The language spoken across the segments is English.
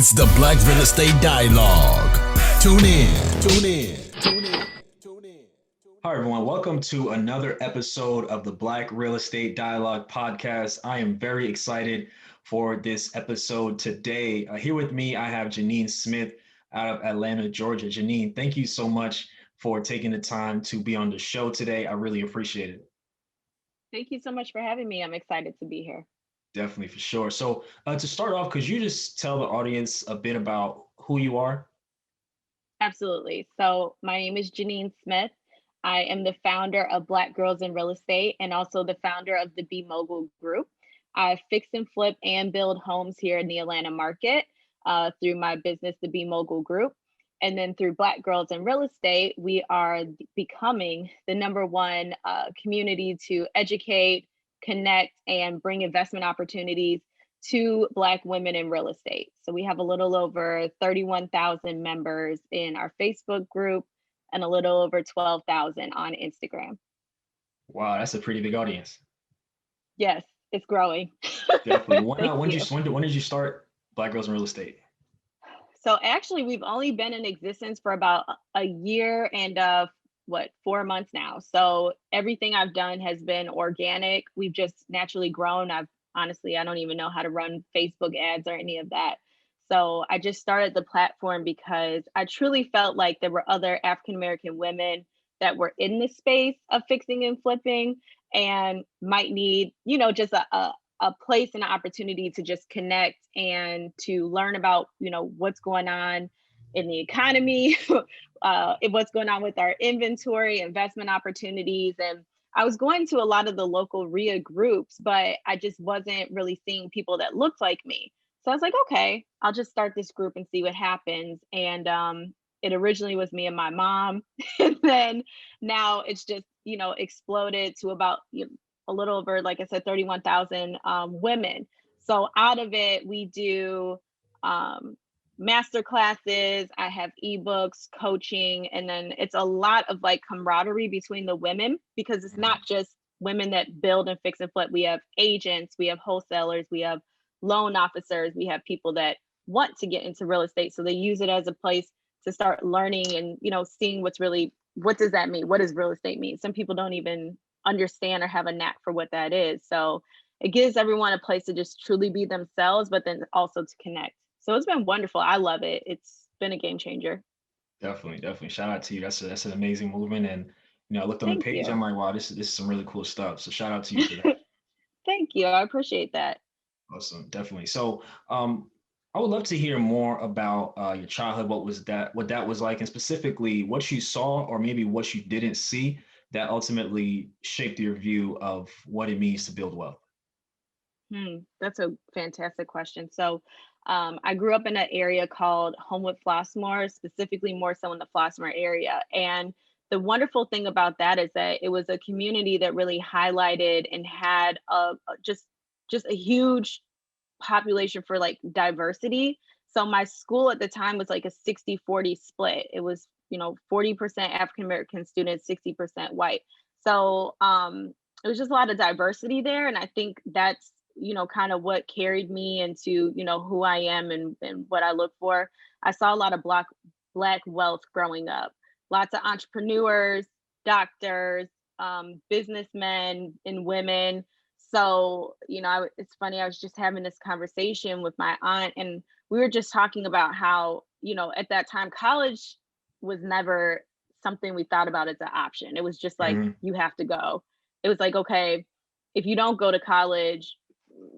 It's the Black Real Estate Dialogue. Tune in, tune in, tune in, tune in. Hi, everyone. Welcome to another episode of the Black Real Estate Dialogue podcast. I am very excited for this episode today. Here with me, I have Jeanine Smith out of Atlanta, Georgia. Jeanine, thank you so much for taking the time to be on the show today. I really appreciate it. Thank you so much for having me. I'm excited to be here. Definitely, for sure. So to start off, could you just tell the audience a bit about who you are? Absolutely. So my name is Jeanine Smith. I am the founder of Black Girls in Real Estate and also the founder of the Mogul group. I fix and flip and build homes here in the Atlanta market through my business, the Mogul group. And then through Black Girls in Real Estate, we are becoming the number one community to educate, connect, and bring investment opportunities to Black women in real estate. So we have a little over 31,000 members in our Facebook group and a little over 12,000 on Instagram. Wow, that's a pretty big audience. Yes, it's growing. Definitely. When did you start Black Girls in Real Estate? So actually, we've only been in existence for about a year and 4 months now. So everything I've done has been organic. We've just naturally grown. Honestly, I don't even know how to run Facebook ads or any of that. So I just started the platform because I truly felt like there were other African American women that were in the space of fixing and flipping and might need, just a place and an opportunity to just connect and to learn about, what's going on in the economy, what's going on with our inventory, investment opportunities. And I was going to a lot of the local RIA groups, but I just wasn't really seeing people that looked like me. So I was like, okay, I'll just start this group and see what happens. And it originally was me and my mom. And then now it's just, exploded to about a little over, like I said, 31,000 women. So out of it, we do master classes, I have ebooks, coaching, and then it's a lot of like camaraderie between the women because it's not just women that build and fix and flip. We have agents, we have wholesalers, we have loan officers, we have people that want to get into real estate. So they use it as a place to start learning and, seeing what does that mean? What does real estate mean? Some people don't even understand or have a knack for what that is. So it gives everyone a place to just truly be themselves, but then also to connect. So it's been wonderful. I love it. It's been a game changer. Definitely. Shout out to you. That's an amazing movement. And I looked on the Thank page. you. I'm like, wow, this is some really cool stuff. So shout out to you for that. Thank you. I appreciate that. Awesome, definitely. So I would love to hear more about your childhood. What that was like, and specifically what you saw or maybe what you didn't see that ultimately shaped your view of what it means to build wealth. That's a fantastic question. So I grew up in an area called Homewood Flossmoor, specifically more so in the Flossmoor area. And the wonderful thing about that is that it was a community that really highlighted and had just a huge population for like diversity. So my school at the time was like a 60-40 split. It was, 40% African American students, 60% white. So it was just a lot of diversity there. And I think that's, kind of what carried me into, who I am and what I look for. I saw a lot of Black wealth growing up, lots of entrepreneurs, doctors, businessmen and women. So, it's funny, I was just having this conversation with my aunt and we were just talking about how, at that time, college was never something we thought about as an option. It was just like, you have to go. It was like, okay, if you don't go to college,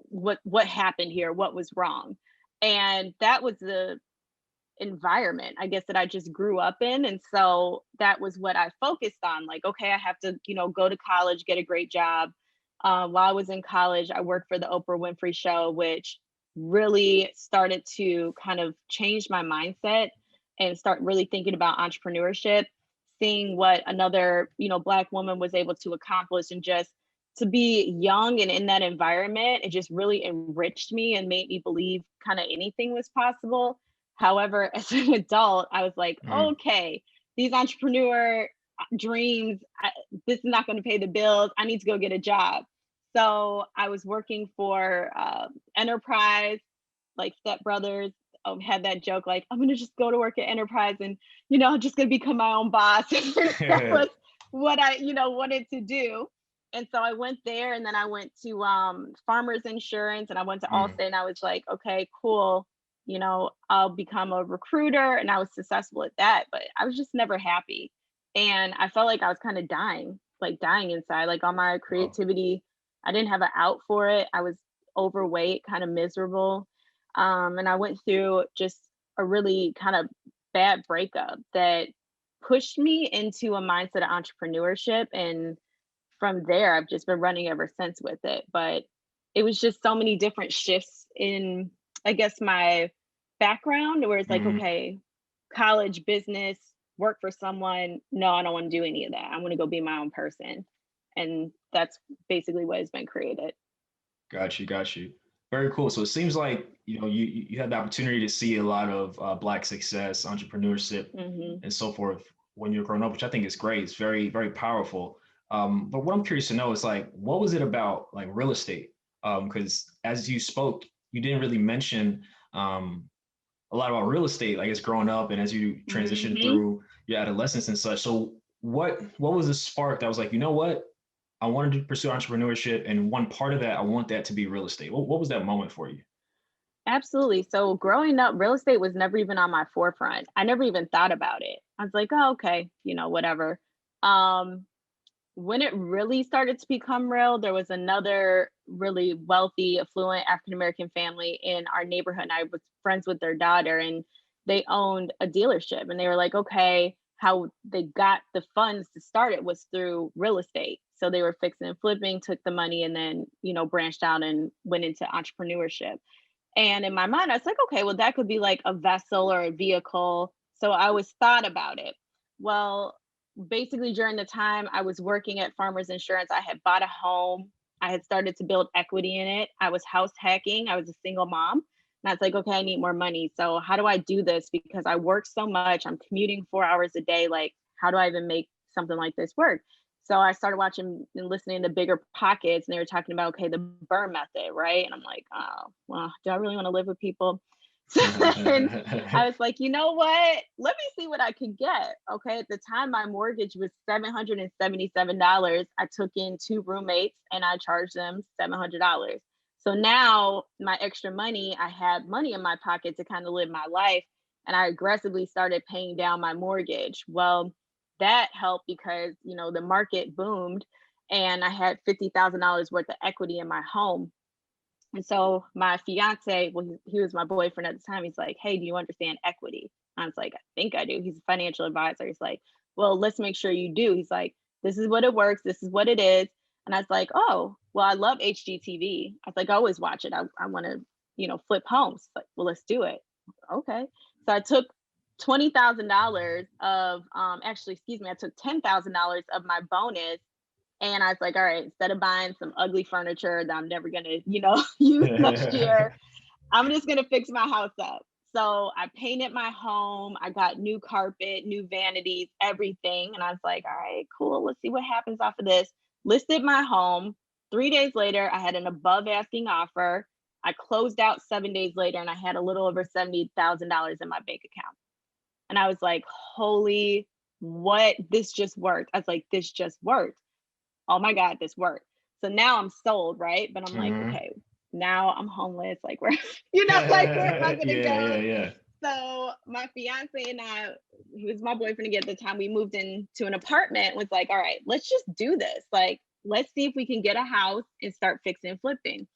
what happened here? What was wrong? And that was the environment, I guess, that I just grew up in. And so that was what I focused on. Like, okay, I have to, go to college, get a great job. While I was in college, I worked for the Oprah Winfrey Show, which really started to kind of change my mindset and start really thinking about entrepreneurship, seeing what another, Black woman was able to accomplish and just to be young and in that environment, it just really enriched me and made me believe kind of anything was possible. However, as an adult, I was like, okay, these entrepreneur dreams, this is not going to pay the bills. I need to go get a job. So I was working for Enterprise, like Step Brothers, had that joke like, I'm gonna just go to work at Enterprise and, I'm just gonna become my own boss. That was what I, wanted to do. And so I went there, and then I went to Farmers Insurance, and I went to Mm, Allstate, and I was like, okay, cool. I'll become a recruiter, and I was successful at that, but I was just never happy. And I felt like I was kind of dying, like dying inside, like all my oh, creativity. I didn't have an out for it. I was overweight, kind of miserable. And I went through just a really kind of bad breakup that pushed me into a mindset of entrepreneurship. And from there, I've just been running ever since with it. But it was just so many different shifts in, I guess, my background, where it's like, mhm. okay, college, business, work for someone. No, I don't want to do any of that. I want to go be my own person. And that's basically what has been created. Got you, got you. Very cool. So it seems like you had the opportunity to see a lot of Black success, entrepreneurship, Hmm. and so forth when you're growing up, which I think is great. It's very, very powerful. But what I'm curious to know is like, what was it about like real estate? Because as you spoke, you didn't really mention a lot about real estate, I guess, growing up and as you transitioned Hmm. through your adolescence and such. So what was the spark that was like, you know what? I wanted to pursue entrepreneurship, and one part of that, I want that to be real estate. What was that moment for you? Absolutely. So growing up, real estate was never even on my forefront. I never even thought about it. I was like, oh, okay, whatever. Um, when it really started to become real, there was another really wealthy, affluent African American family in our neighborhood. And I was friends with their daughter, and they owned a dealership. And they were like, okay, how they got the funds to start it was through real estate. So they were fixing and flipping, took the money, and then, branched out and went into entrepreneurship. And in my mind, I was like, okay, well, that could be like a vessel or a vehicle. So I always thought about it. Well, basically, during the time I was working at Farmers Insurance, I had bought a home. I had started to build equity in it. I was house hacking. I was a single mom. And I was like, okay, I need more money. So how do I do this? Because I work so much. I'm commuting 4 hours a day. Like, how do I even make something like this work? So I started watching and listening to Bigger Pockets, and they were talking about, okay, the burn method, right? And I'm like, oh, well, do I really want to live with people? And I was like, you know what? Let me see what I can get. Okay. At the time, my mortgage was $777. I took in two roommates and I charged them $700. So now my extra money, I had money in my pocket to kind of live my life. And I aggressively started paying down my mortgage. Well, that helped because, the market boomed and I had $50,000 worth of equity in my home. And so my fiance, well, he was my boyfriend at the time. He's like, hey, do you understand equity? I was like, I think I do. He's a financial advisor. He's like, well, let's make sure you do. He's like, this is what it works. This is what it is. And I was like, oh, well, I love HGTV. I was like, I always watch it. I want to, flip homes. He's like, well, let's do it. Okay. So I took $20,000 of, actually, excuse me, I took $10,000 of my bonus, and I was like, all right, instead of buying some ugly furniture that I'm never gonna, use next year, I'm just gonna fix my house up. So I painted my home. I got new carpet, new vanities, everything. And I was like, all right, cool. Let's see what happens off of this. Listed my home. 3 days later, I had an above asking offer. I closed out 7 days later, and I had a little over $70,000 in my bank account. And I was like, holy, what? This just worked. I was like, this just worked. Oh my God, this worked. So now I'm sold, right? But I'm like, Mhm. okay, now I'm homeless. Like, where, like, where am I Yeah, gonna yeah, go? yeah. So my fiance and I, he was my boyfriend again at the time, we moved into an apartment, was like, all right, let's just do this. Like, let's see if we can get a house and start fixing and flipping.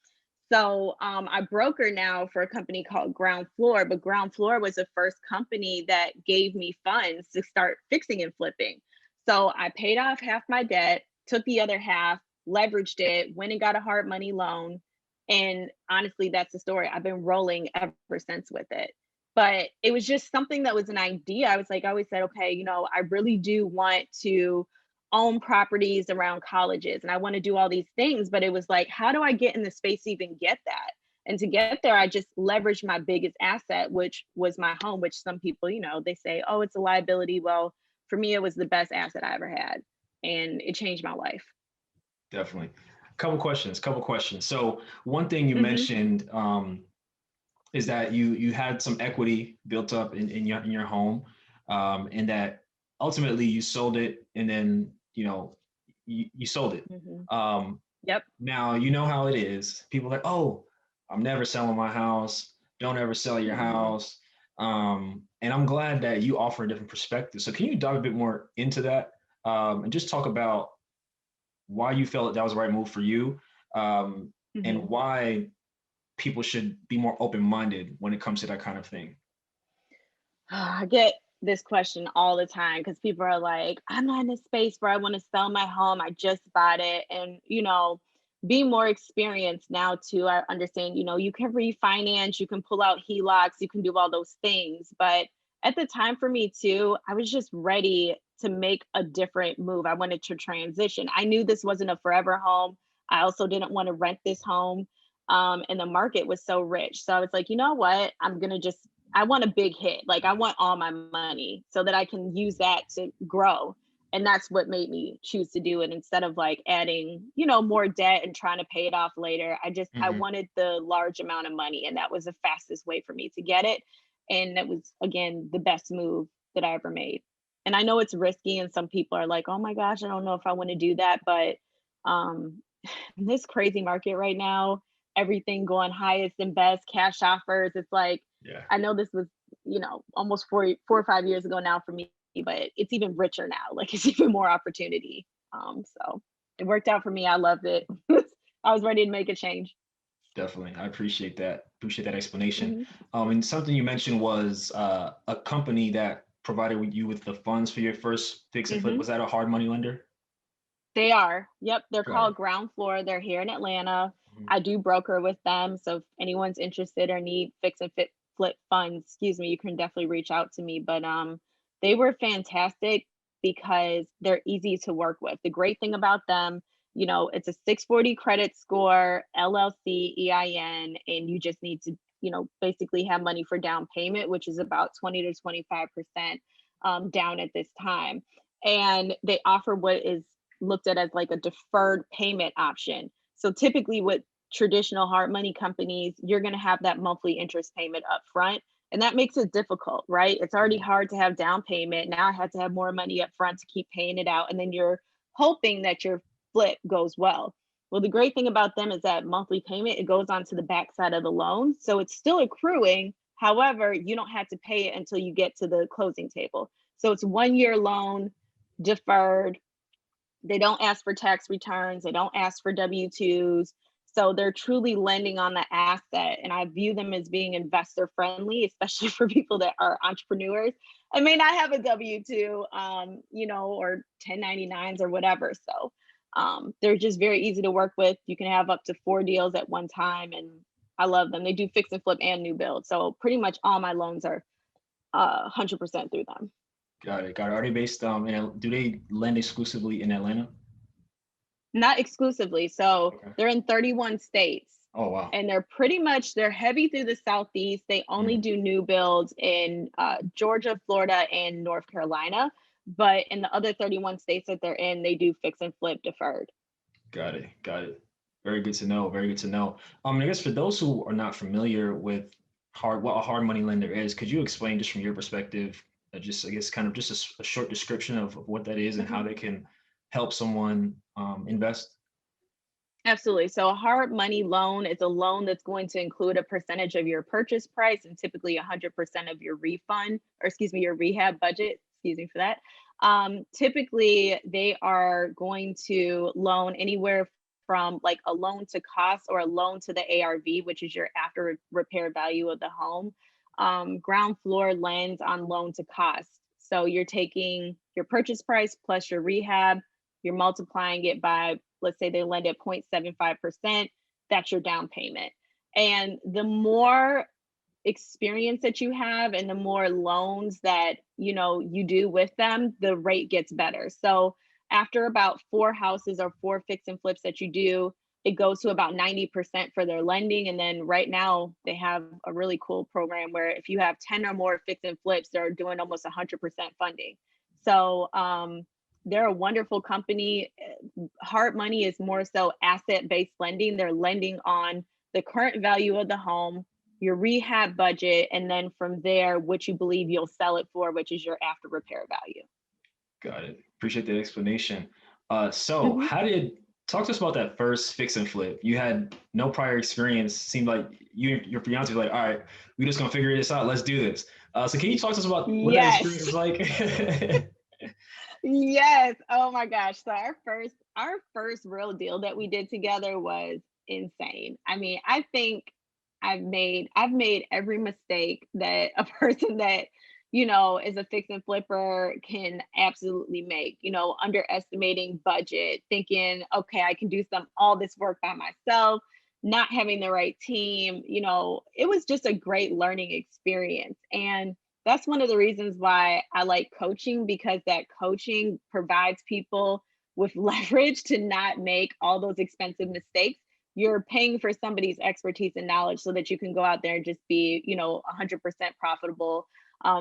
So I broker now for a company called Ground Floor, but Ground Floor was the first company that gave me funds to start fixing and flipping. So I paid off half my debt, took the other half, leveraged it, went and got a hard money loan. And honestly, that's the story. I've been rolling ever since with it. But it was just something that was an idea. I was like, I always said, okay, I really do want to own properties around colleges and I want to do all these things. But it was like, how do I get in the space to even get that? And to get there, I just leveraged my biggest asset, which was my home, which some people, they say, oh, it's a liability. Well, for me, it was the best asset I ever had. And it changed my life. Definitely. Couple questions. So one thing you Hmm. mentioned, is that you had some equity built up in your home, and that ultimately you sold it, and then you sold it. Hmm. Um, Yep. Now you know how it is. People are like, oh, I'm never selling my house. Don't ever sell your Hmm. house. And I'm glad that you offer a different perspective. So can you dive a bit more into that, and just talk about why you felt that was the right move for you, and Hmm. why people should be more open-minded when it comes to that kind of thing? I get this question all the time because people are like, I'm not in a space where I want to sell my home. I just bought it. And, being more experienced now too, I understand, you can refinance, you can pull out HELOCs, you can do all those things. But at the time for me too, I was just ready to make a different move. I wanted to transition. I knew this wasn't a forever home. I also didn't want to rent this home. And the market was so rich. So I was like, you know what? I want a big hit. Like I want all my money so that I can use that to grow. And that's what made me choose to do it instead of like adding, more debt and trying to pay it off later. I Hmm. wanted the large amount of money, and that was the fastest way for me to get it. And that was again the best move that I ever made. And I know it's risky and some people are like, "Oh my gosh, I don't know if I want to do that." But um in this crazy market right now, everything going highest and best, cash offers. It's like, Yeah, I know this was, almost 4 or 5 years ago now for me, but it's even richer now. Like it's even more opportunity. So it worked out for me. I loved it. I was ready to make a change. definitely. I appreciate that. Appreciate that explanation. Hmm. And something you mentioned was a company that provided you with the funds for your first fix and flip. Hmm. Was that a hard money lender? They are. Yep. They're Got it. called Ground Floor. They're here in Atlanta. Mhm. I do broker with them. So if anyone's interested or need fix and flip funds, excuse me, you can definitely reach out to me. But they were fantastic because they're easy to work with. The great thing about them, it's a 640 credit score, LLC, EIN, and you just need to, basically have money for down payment, which is about 20 to 25% down at this time. And they offer what is looked at as like a deferred payment option. So typically with traditional hard money companies, you're going to have that monthly interest payment up front. And that makes it difficult, right? It's already Mhm. hard to have down payment. Now I have to have more money up front to keep paying it out. And then you're hoping that your flip goes well. Well, the great thing about them is that monthly payment, it goes onto the backside of the loan. So it's still accruing. However, you don't have to pay it until you get to the closing table. So it's 1 year loan, deferred. They don't ask for tax returns, they don't ask for W-2s. So they're truly lending on the asset. And I view them as being investor friendly, especially for people that are entrepreneurs and may not have a W-2, or 1099s or whatever. So they're just very easy to work with. You can have up to 4 deals at one time. And I love them. They do fix and flip and new build. So pretty much all my loans are 100% through them. Got it. Got it. Are they based do they lend exclusively in Atlanta? Not exclusively. So Okay. they're in 31 states Oh wow. and they're heavy through the Southeast. They only Mhm. do new builds in Georgia, Florida, and North Carolina. But in the other 31 states that they're in, they do fix and flip deferred. Got it. Got it. Very good to know. Very good to know. I guess for those who are not familiar with what a hard money lender is, could you explain just from your perspective, just I guess kind of just a short description of what that is and how Mhm. they can help someone invest? Absolutely. So a hard money loan is a loan that's going to include a percentage of your purchase price and typically 100% of your refund, or excuse me, your rehab budget. Excuse me for that. Typically, they are going to loan anywhere from like a loan to cost or a loan to the ARV, which is your after repair value of the home. Ground floor lends on loan to cost. So you're taking your purchase price plus your rehab, you're multiplying it by, let's say they lend at 0.75%, that's your down payment. And the more experience that you have and the more loans that you do with them, the rate gets better. So after about 4 houses or 4 fix and flips that you do, it goes to about 90% for their lending. And then right now they have a really cool program where if you have 10 or more fix and flips, they're doing almost 100% funding. So they're a wonderful company. Hard money is more so asset based lending. They're lending on the current value of the home your rehab budget, and then from there, what you believe you'll sell it for, which is your after repair value. Got it. Appreciate that explanation. So Mhm. talk to us about that first fix and flip. You had no prior experience. Seemed like your fiance was like, all right, we just gonna figure this out. Let's do this. So can you talk to us about what that experience Yes. was like? Yes. Oh my gosh. So our first real deal that we did together was insane. I mean, I think I've made every mistake that a person that, is a fix and flipper can absolutely make, underestimating budget, thinking, okay, I can do all this work by myself, not having the right team, it was just a great learning experience. And that's one of the reasons why I like coaching, because that coaching provides people with leverage to not make all those expensive mistakes. You're paying for somebody's expertise and knowledge so that you can go out there and just be, 100% profitable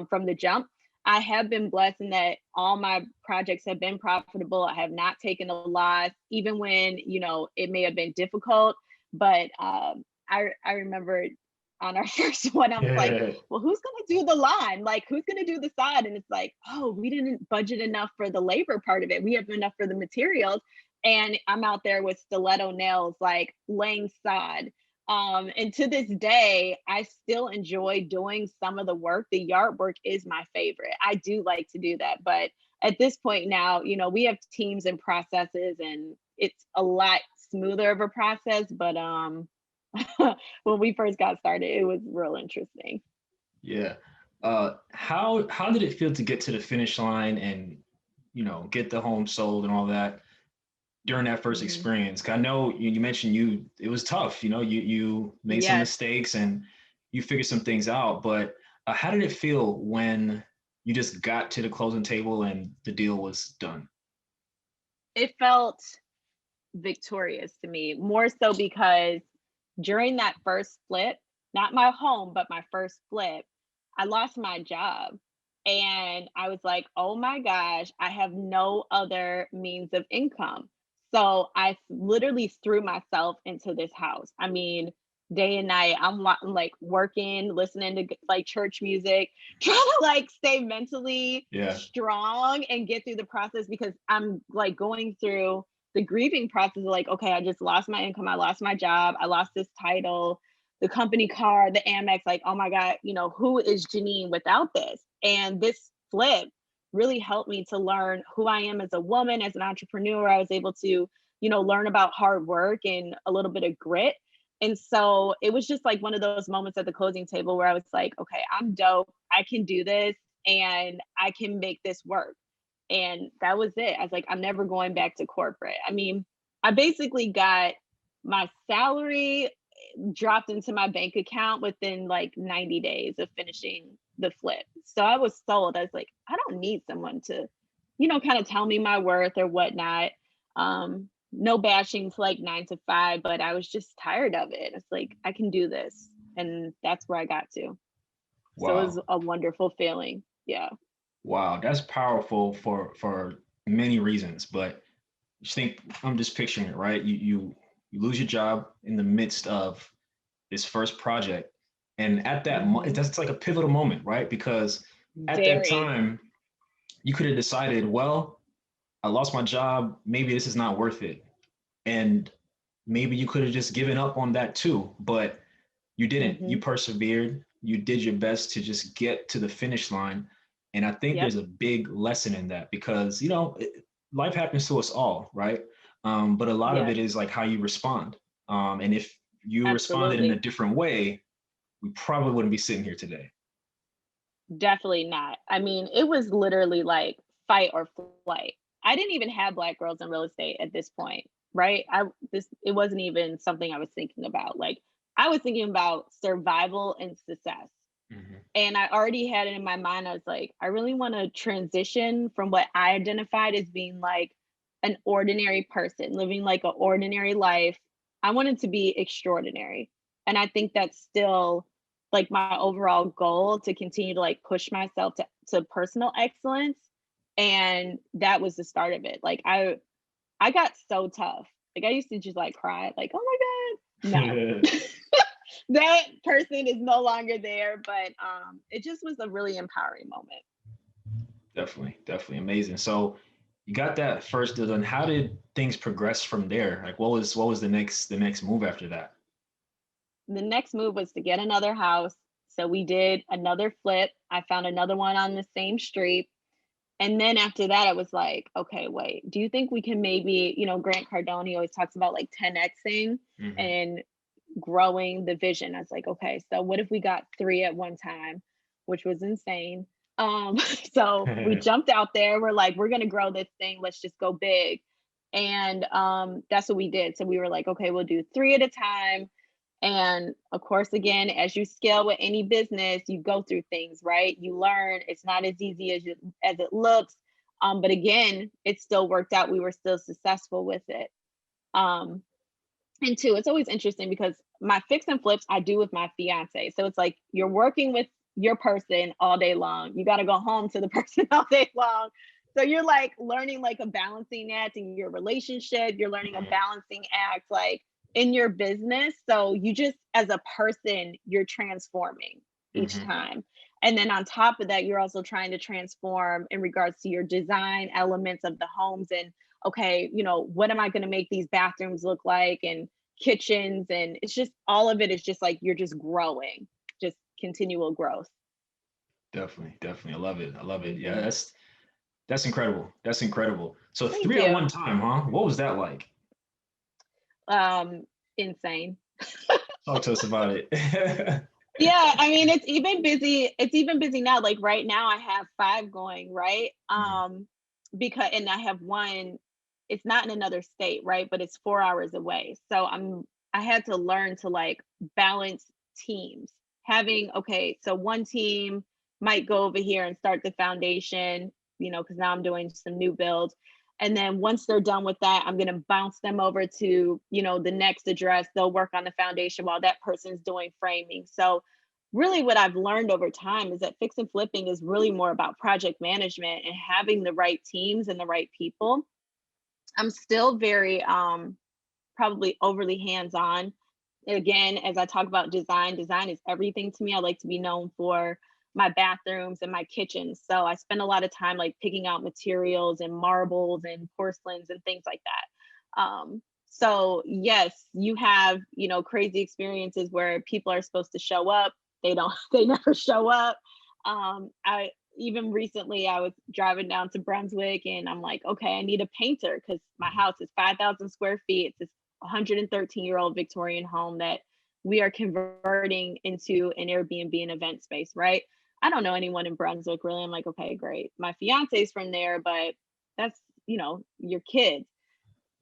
from the jump. I have been blessed in that all my projects have been profitable. I have not taken a loss, even when, it may have been difficult. But I remember on our first one, I was like, Yeah. well, who's going to do the line? Like, who's going to do the side? And it's like, oh, we didn't budget enough for the labor part of it. We have enough for the materials. And I'm out there with stiletto nails, like laying sod. And to this day, I still enjoy doing some of the work. The yard work is my favorite. I do like to do that. But at this point now, we have teams and processes, and it's a lot smoother of a process. But when we first got started, it was real interesting. Yeah. How did it feel to get to the finish line and get the home sold and all that during that first Mhm. experience? 'Cause I know you mentioned it was tough. You made some Yes. mistakes and you figured some things out. But how did it feel when you just got to the closing table and the deal was done? It felt victorious to me, more so because during that first flip, not my home, but my first flip, I lost my job. And I was like, oh my gosh, I have no other means of income. So I literally threw myself into this house. I mean, day and night, like working, listening to like church music, trying to like stay mentally Yeah. strong and get through the process, because I'm like going through the grieving process of like, okay, I just lost my income, I lost my job, I lost this title, the company car, the Amex, like, oh my God, who is Jeanine without this? And this flip really helped me to learn who I am as a woman, as an entrepreneur. I was able to, learn about hard work and a little bit of grit. And so it was just like one of those moments at the closing table where I was like, okay, I'm dope. I can do this and I can make this work. And that was it. I was like, I'm never going back to corporate. I mean, I basically got my salary dropped into my bank account within like 90 days of finishing the flip. So I was sold. I was like, I don't need someone to, kind of tell me my worth or whatnot. No bashing to like 9 to 5, but I was just tired of it. It's like, I can do this. And that's where I got to. So it was Wow. a wonderful feeling. Yeah. Wow. That's powerful for many reasons. But just think, I'm just picturing it, right? You lose your job in the midst of this first project. And at Hmm. that's like a pivotal moment, right? Because at that Very. time, you could have decided, well, I lost my job. Maybe this is not worth it. And maybe you could have just given up on that too. But you didn't. You Hmm. persevered. You did your best to just get to the finish line. And I think Yep. there's a big lesson in that because, life happens to us all, right? But a lot of Yes. it is like how you respond. And if you responded in a Absolutely. different way, we probably wouldn't be sitting here today. Definitely not. I mean, it was literally like fight or flight. I didn't even have black girls in real estate at this point, right? It wasn't even something I was thinking about. Like, I was thinking about survival and success. Mhm. And I already had it in my mind. I was like, I really want to transition from what I identified as being like an ordinary person, living like an ordinary life. I wanted to be extraordinary. And I think that's still like my overall goal, to continue to like push myself to personal excellence. And that was the start of it. Like I got so tough. Like I used to just like cry, like, oh my God. No. that person is no longer there, but it just was a really empowering moment. Definitely amazing. So you got that first deal done. How did things progress from there? Like what was the next move after that? The next move was to get another house. So we did another flip. I found another one on the same street. And then after that, I was like, okay, wait, do you think we can maybe, Grant Cardone, he always talks about like 10Xing Mm-hmm. and growing the vision. I was like, okay, so what if we got three at one time, which was insane. So we jumped out there. We're like, we're gonna grow this thing. Let's just go big. And that's what we did. So we were like, okay, we'll do three at a time. And of course, again, as you scale with any business, you go through things, right? You learn. It's not as easy as it looks. But again, it still worked out. We were still successful with it. Um, and two, it's always interesting because my fix and flips I do with my fiance. So it's like you're working with your person all day long. You got to go home to the person all day long. So you're like learning like a balancing act in your relationship. You're learning a balancing act like in your business. So you just, as a person, you're transforming each Mm-hmm. time. And then on top of that, you're also trying to transform in regards to your design elements of the homes and okay, what am I going to make these bathrooms look like and kitchens? And it's just all of it is just like you're just growing, just continual growth. Definitely. I love it. Yeah, Mhm. that's incredible. That's incredible. So Thank three at you. one time, huh? What was that like? Um, Insane. Talk to us about it. Yeah, I mean, it's even busy. It's even busy now. Like right now, I have five going, right? Mhm. Because and I have one. It's not in another state, right? But it's 4 hours away. So I had to learn to like balance teams. Having okay, so one team might go over here and start the foundation, because now I'm doing some new builds. And then once they're done with that, I'm going to bounce them over to, the next address. They'll work on the foundation while that person's doing framing. So really what I've learned over time is that fix and flipping is really more about project management and having the right teams and the right people. I'm still very probably overly hands-on. Again, as I talk about design is everything to me. I like to be known for my bathrooms and my kitchens. So I spend a lot of time like picking out materials and marbles and porcelains and things like that. So yes, you have, crazy experiences where people are supposed to show up. They don't, they never show up. I even recently I was driving down to Brunswick and I'm like, okay, I need a painter because my house is 5,000 square feet. It's 113-year-old Victorian home that we are converting into an Airbnb and event space, right? I don't know anyone in Brunswick really. I'm like, okay, great. My fiance's from there, but that's, your kids.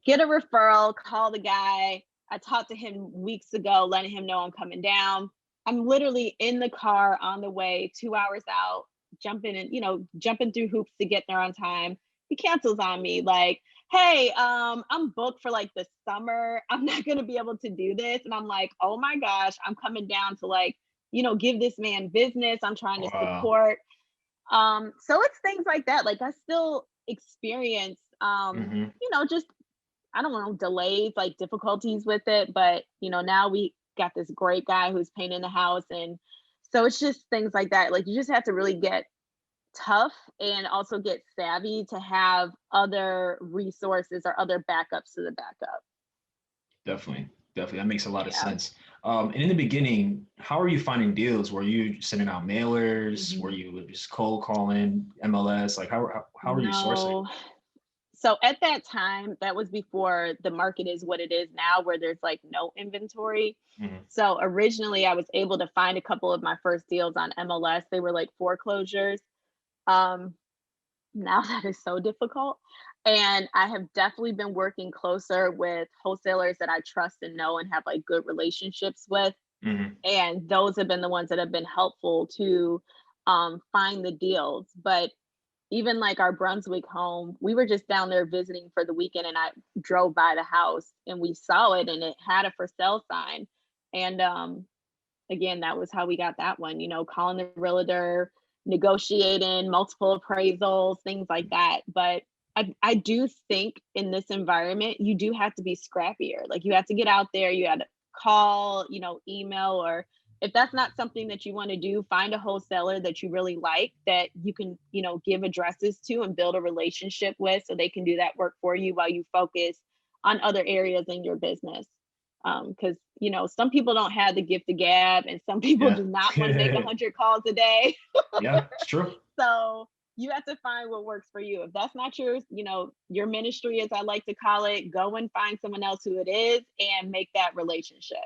Get a referral, call the guy. I talked to him weeks ago, letting him know I'm coming down. I'm literally in the car on the way, 2 hours out, jumping through hoops to get there on time. He cancels on me like, hey, I'm booked for like the summer. I'm not gonna be able to do this. And I'm like, oh my gosh, I'm coming down to like, give this man business. I'm trying to Wow. support. So it's things like that. Like I still experience Hmm. just I don't know, delays, like difficulties with it. But, now we got this great guy who's painting the house. And so it's just things like that. Like you just have to really get tough and also get savvy to have other resources or other backups to the backup. Definitely. That makes a lot of Yeah. sense. And in the beginning, how are you finding deals? Were you sending out mailers? Were Mhm. you just cold calling MLS? Like how are you sourcing? No. So at that time, that was before the market is what it is now, where there's like no inventory. Hmm. So originally, I was able to find a couple of my first deals on MLS. They were like foreclosures. Um, Now that is so difficult. And I have definitely been working closer with wholesalers that I trust and know and have like good relationships with. Hmm. And those have been the ones that have been helpful to find the deals. But even like our Brunswick home, we were just down there visiting for the weekend and I drove by the house and we saw it and it had a for sale sign. And again, that was how we got that one, calling the realtor, negotiating multiple appraisals, things like that. But I do think in this environment, you do have to be scrappier. Like you have to get out there, you got to call, email, or if that's not something that you want to do, find a wholesaler that you really like that you can, give addresses to and build a relationship with so they can do that work for you while you focus on other areas in your business. Because, some people don't have the gift of gab and some people Yeah. do not want to make 100 calls a day. Yeah, it's true. So you have to find what works for you. If that's not your ministry, as I like to call it, go and find someone else who it is and make that relationship.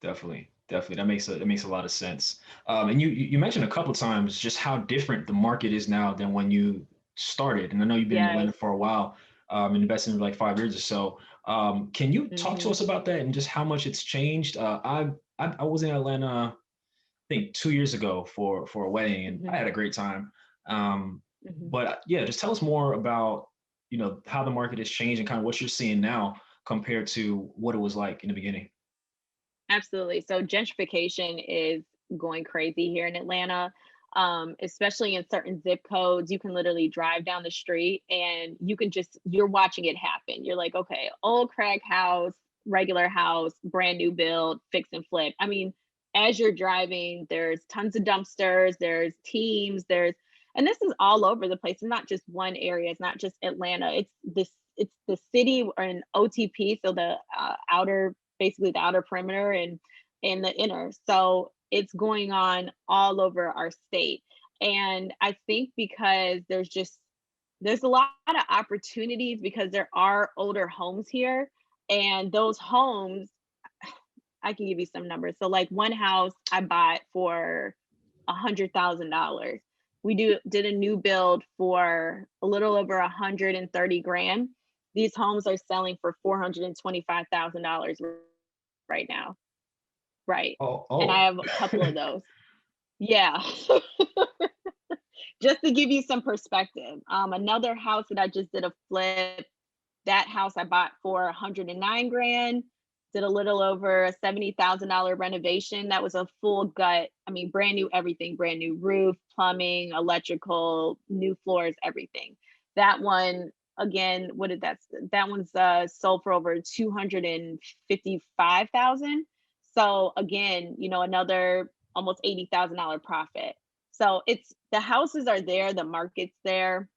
Definitely. Definitely. That makes a lot of sense. And you mentioned a couple times just how different the market is now than when you started. And I know you've been in Yes. Atlanta for a while, and invested in like 5 years or so. Can you talk to Mhm. us about that and just how much it's changed? I was in Atlanta, I think 2 years ago for a wedding, and I Mhm. had a great time. Mhm. But yeah, just tell us more about how the market has changed and kind of what you're seeing now compared to what it was like in the beginning. Absolutely. So gentrification is going crazy here in Atlanta, especially in certain zip codes. You can literally drive down the street and you're watching it happen. You're like, okay, old crack house, regular house, brand new build, fix and flip. I mean, as you're driving, there's tons of dumpsters, there's teams, and this is all over the place. It's not just one area. It's not just Atlanta. It's the city or in OTP. So the basically the outer perimeter and the inner. So it's going on all over our state. And I think because there's a lot of opportunities because there are older homes here. And those homes, I can give you some numbers. So like one house I bought for $100,000. Did a new build for a little over 130 grand. These homes are selling for $425,000 right now. Right. Oh, And I oh. have a couple of those. Yeah. Just to give you some perspective. Another house that I just did a flip, that house I bought for 109 grand, did a little over a $70,000 renovation. That was a full gut. I mean, brand new everything, brand new roof, plumbing, electrical, new floors, everything. That one, again, what did that one's sold for over 255,000. So again, another almost $80,000 profit. So it's the houses are there, the market's there.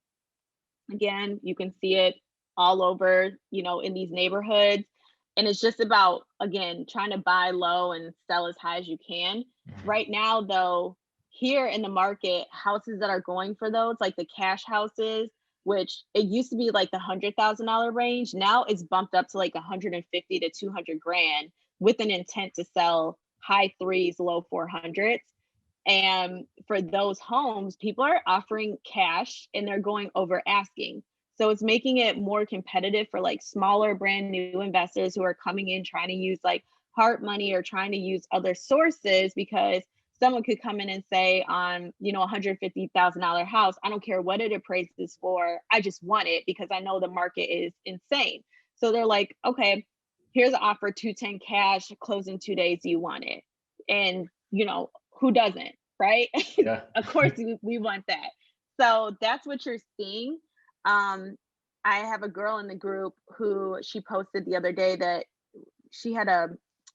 Again, you can see it all over, in these neighborhoods. And it's just about, again, trying to buy low and sell as high as you can. Mhm. Right now, though, here in the market, houses that are going for those, like the cash houses, which it used to be like the $100,000 range. Now it's bumped up to like 150 to 200 grand with an intent to sell high threes, low 400s. And for those homes, people are offering cash and they're going over asking. So it's making it more competitive for like smaller brand new investors who are coming in trying to use like hard money or trying to use other sources because someone could come in and say on, $150,000 house, I don't care what it appraises for. I just want it because I know the market is insane. So they're like, okay, here's an offer 210 cash, close in 2 days. You want it. And, who doesn't, right? Yeah. Of course, we want that. So that's what you're seeing. Um, I have a girl in the group who she posted the other day that she had I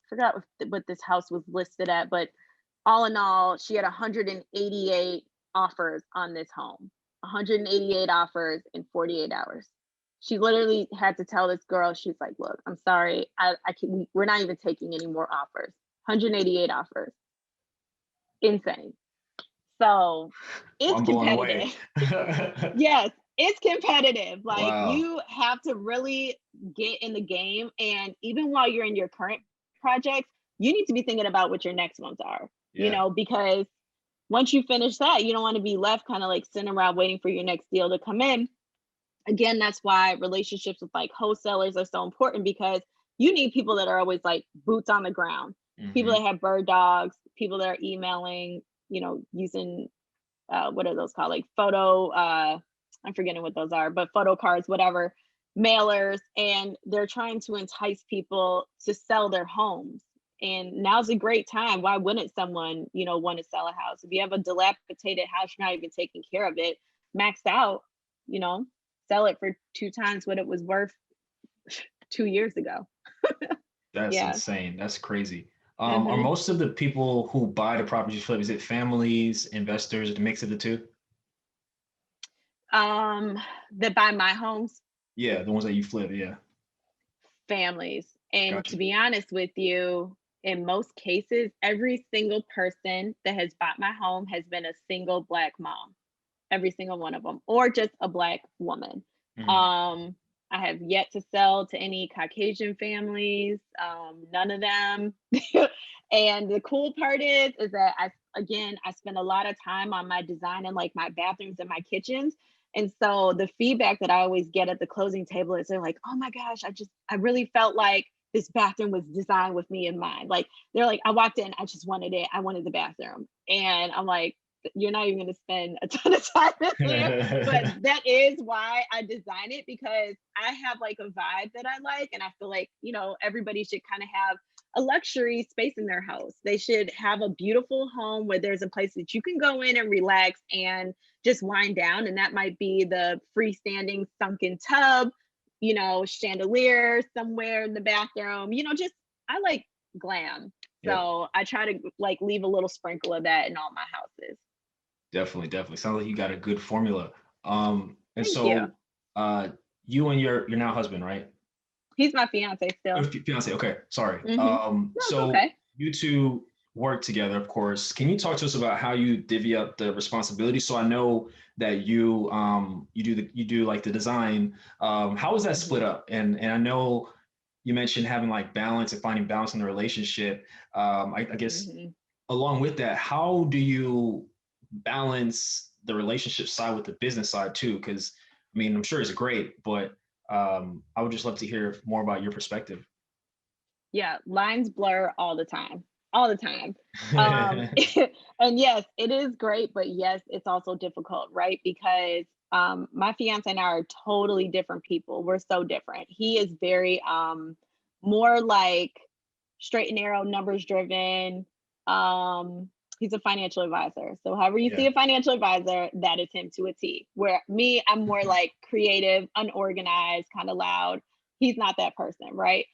forgot what this house was listed at, but all in all, she had 188 offers on this home, 188 offers in 48 hours. She literally had to tell this girl, she's like, look, I'm sorry. We're not even taking any more offers. 188 offers. Insane. So Well, it's I'm blown away. competitive. Yes, it's competitive. Like Wow. you have to really get in the game. And even while you're in your current projects, you need to be thinking about what your next ones are, Yeah. because once you finish that, you don't want to be left kind of like sitting around waiting for your next deal to come in. Again, that's why relationships with like wholesalers are so important because you need people that are always like boots on the ground, people Hmm. that have bird dogs, people that are emailing, using what are those called? Like I'm forgetting what those are, but photo cards, whatever, mailers, and they're trying to entice people to sell their homes. And now's a great time. Why wouldn't someone, want to sell a house? If you have a dilapidated house, you're not even taking care of it, maxed out, you know, sell it for 2 times what it was worth 2 years ago. That's Yeah. insane. That's crazy. Are hmm most of the people who buy the properties you flip, is it families, investors, a mix of the two? Um, that buy my homes, Yeah, the ones that you flip. Yeah, families. And to gotcha. be honest with you, in most cases, every single person that has bought my home has been a single Black mom, every single one of them, or just a Black woman. Mhm. Um, I have yet to sell to any Caucasian families, none of them. And the cool part is that I spend a lot of time on my design and like my bathrooms and my kitchens. And so the feedback that I always get at the closing table is they're like, oh my gosh, I really felt like this bathroom was designed with me in mind. Like they're like, I walked in, I just wanted it. I wanted the bathroom. And I'm like, you're not even going to spend a ton of time in there, but that is why I design it, because I have like a vibe that I like, and I feel like, everybody should kind of have a luxury space in their house. They should have a beautiful home where there's a place that you can go in and relax and just wind down, and that might be the freestanding sunken tub, chandelier somewhere in the bathroom, just I like glam. Yep, So I try to like leave a little sprinkle of that in all my houses. definitely, definitely. Sounds like you got a good formula. And Thank you. so, uh, you and your now husband, right? He's my fiance still. Fiance. Okay, sorry. No, it's So okay. you two work together, of course. Can you talk to us about how you divvy up the responsibility? So I know that you do like the design. How is that split Mhm, up? And I know you mentioned having like balance and finding balance in the relationship. I guess mhm. along with that, how do you balance the relationship side with the business side too? Because I mean, I'm sure it's great, but I would just love to hear more about your perspective. Yeah, lines blur all the time. Um, and yes, it is great, but yes, it's also difficult, right? Because my fiance and I are totally different people. We're so different. He is very more like straight and narrow, numbers driven. He's a financial advisor. So however you see Yeah. a financial advisor, that is him to a T. Where me, I'm more like creative, unorganized, kind of loud. He's not that person, right?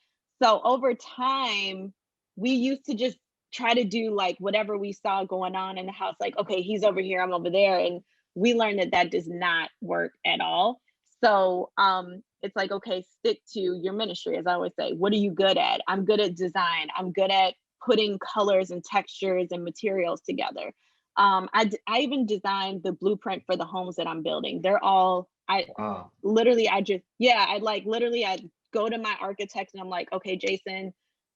So over time, we used to just try to do like whatever we saw going on in the house, like, okay, he's over here, I'm over there. And we learned that that does not work at all. So it's like, okay, stick to your ministry. As I always say, what are you good at? I'm good at design. I'm good at putting colors and textures and materials together. I even designed the blueprint for the homes that I'm building. They're all, Wow. I just, yeah, I like literally, I go to my architect and I'm like, okay, Jason,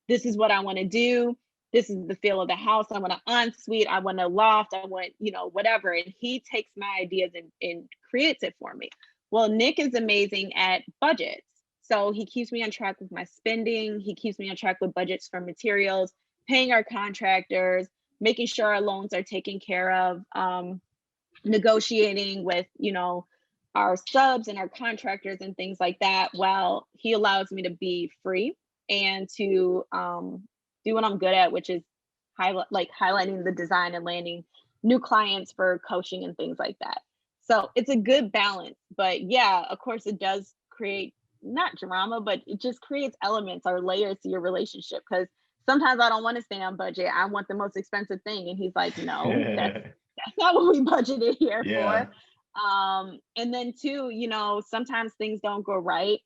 this is what I want to do. This is the feel of the house. I want an ensuite. I want a loft. I want, whatever. And he takes my ideas and creates it for me. Well, Nick is amazing at budgets. So he keeps me on track with my spending. He keeps me on track with budgets for materials, paying our contractors, making sure our loans are taken care of, negotiating with, our subs and our contractors and things like that. While he allows me to be free and to do what I'm good at, which is highlighting the design and landing new clients for coaching and things like that. So it's a good balance. But yeah, of course, it does create not drama, but it just creates elements or layers to your relationship, because sometimes I don't want to stay on budget. I want the most expensive thing. And he's like, no, that's not what we budgeted here Yeah. for. And then too, sometimes things don't go right?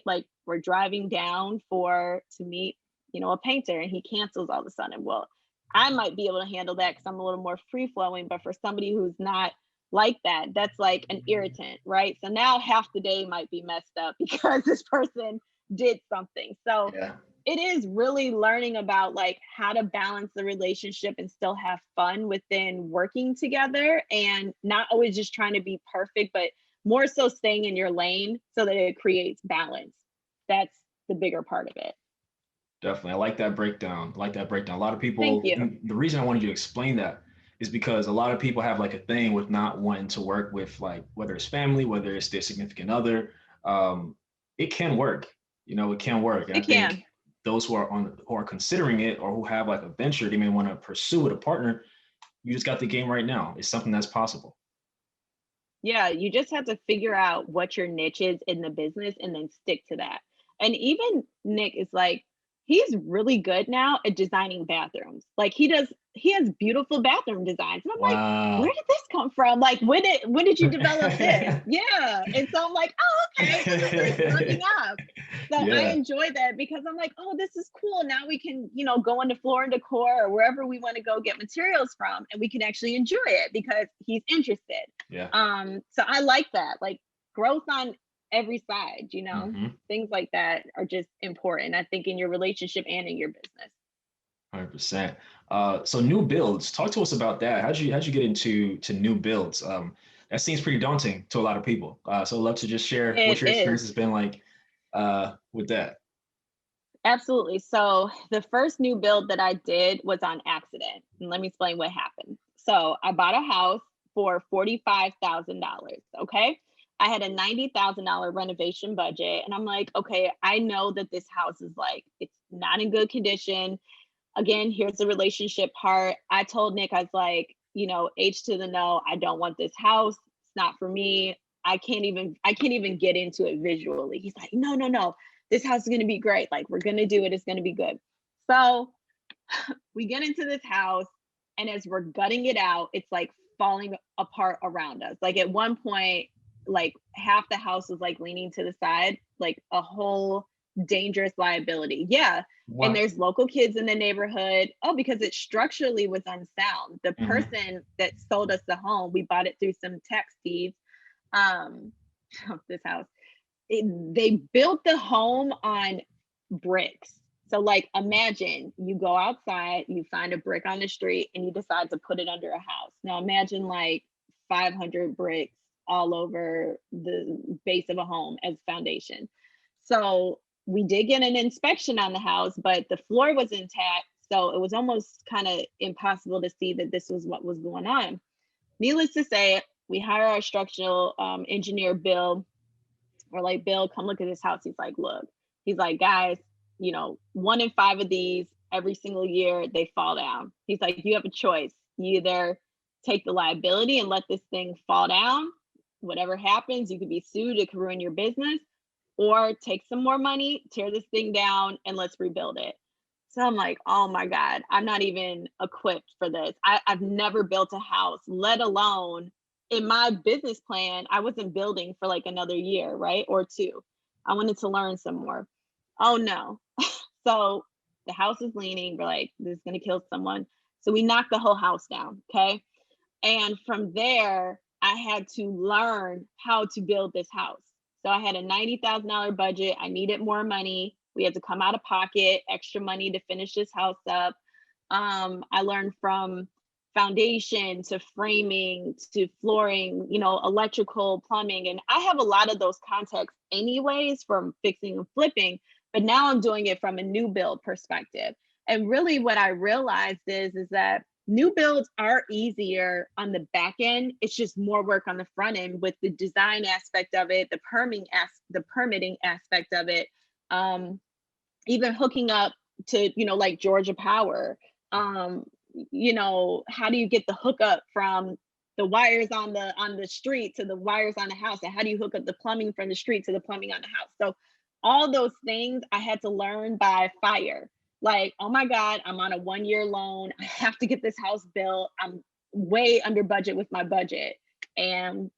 Like we're driving down to meet, a painter, and he cancels all of a sudden. Well, I might be able to handle that because I'm a little more free flowing, but for somebody who's not like that, that's like an irritant, right? So now half the day might be messed up because this person did something. So Yeah. it is really learning about like how to balance the relationship and still have fun within working together, and not always just trying to be perfect, but more so staying in your lane so that it creates balance. That's the bigger part of it. Definitely. I like that breakdown. I like that breakdown. A lot of Thank people, you. and the reason I wanted you to explain that is because a lot of people have like a thing with not wanting to work with like whether it's family, whether it's their significant other. Um, it can work, it can work. And I It think can. those who are considering it or who have like a venture they may want to pursue with a partner, you just got the game right now. It's something that's possible. Yeah, you just have to figure out what your niche is in the business and then stick to that. And even Nick is like, he's really good now at designing bathrooms. Like he has beautiful bathroom designs. And I'm like, where Wow. did this come from? Like when did you develop this? Yeah. And so I'm like, oh, okay. So this is working out. So I Yeah. enjoy that because I'm like, oh, this is cool. Now we can, go into Floor and Decor or wherever we want to go get materials from, and we can actually enjoy it because he's interested. Yeah. So I like that, like growth on every side, Hmm. things like that are just important, I think, in your relationship and in your business. 100%. So new builds, talk to us about that. How'd you get into new builds? That seems pretty daunting to a lot of people. So I'd love to just share what It your is. experience has been like with that. Absolutely. So the first new build that I did was on accident. And let me explain what happened. So I bought a house for $45,000. Okay. I had a $90,000 renovation budget. And I'm like, okay, I know that this house is like, it's not in good condition. Again, here's the relationship part. I told Nick, I was like, H to the no, I don't want this house. It's not for me. I can't even get into it visually. He's like, no, no, no. This house is gonna be great. Like, we're gonna do it. It's gonna be good. So we get into this house, and as we're gutting it out, it's like falling apart around us. Like at one point, like half the house was like leaning to the side, like a whole dangerous liability. Yeah. And What? there's local kids in the neighborhood. Oh, because it structurally was unsound. The Hmm. person that sold us the home, we bought it through some tax deeds. Um, this house, they built the home on bricks. So, like, imagine you go outside, you find a brick on the street, and you decide to put it under a house. Now, imagine like 500 bricks all over the base of a home as foundation. So, we did get an inspection on the house, but the floor was intact. So, it was almost kind of impossible to see that this was what was going on. Needless to say, we hire our structural engineer, Bill. We're like, Bill, come look at this house. He's like, look, he's like, guys, 1 in 5 of these every single year, they fall down. He's like, you have a choice. You either take the liability and let this thing fall down. Whatever happens, you could be sued, it could ruin your business, or take some more money, tear this thing down, and let's rebuild it. So I'm like, oh my God, I'm not even equipped for this. I've never built a house, let alone in my business plan, I wasn't building for like another year, right? Or two. I wanted to learn some more. Oh no. So the house is leaning. We're like, this is going to kill someone. So we knocked the whole house down. Okay. And from there, I had to learn how to build this house. So I had a $90,000 budget. I needed more money. We had to come out of pocket, extra money to finish this house up. I learned from foundation to framing to flooring, electrical, plumbing. And I have a lot of those contacts anyways from fixing and flipping, but now I'm doing it from a new build perspective. And really what I realized is that new builds are easier on the back end. It's just more work on the front end with the design aspect of it, the permitting aspect of it, even hooking up to, like Georgia Power. Um, how do you get the hookup from the wires on the street to the wires on the house? And how do you hook up the plumbing from the street to the plumbing on the house? So all those things I had to learn by fire. Like, oh my God, I'm on a 1-year loan. I have to get this house built. I'm way under budget with my budget. And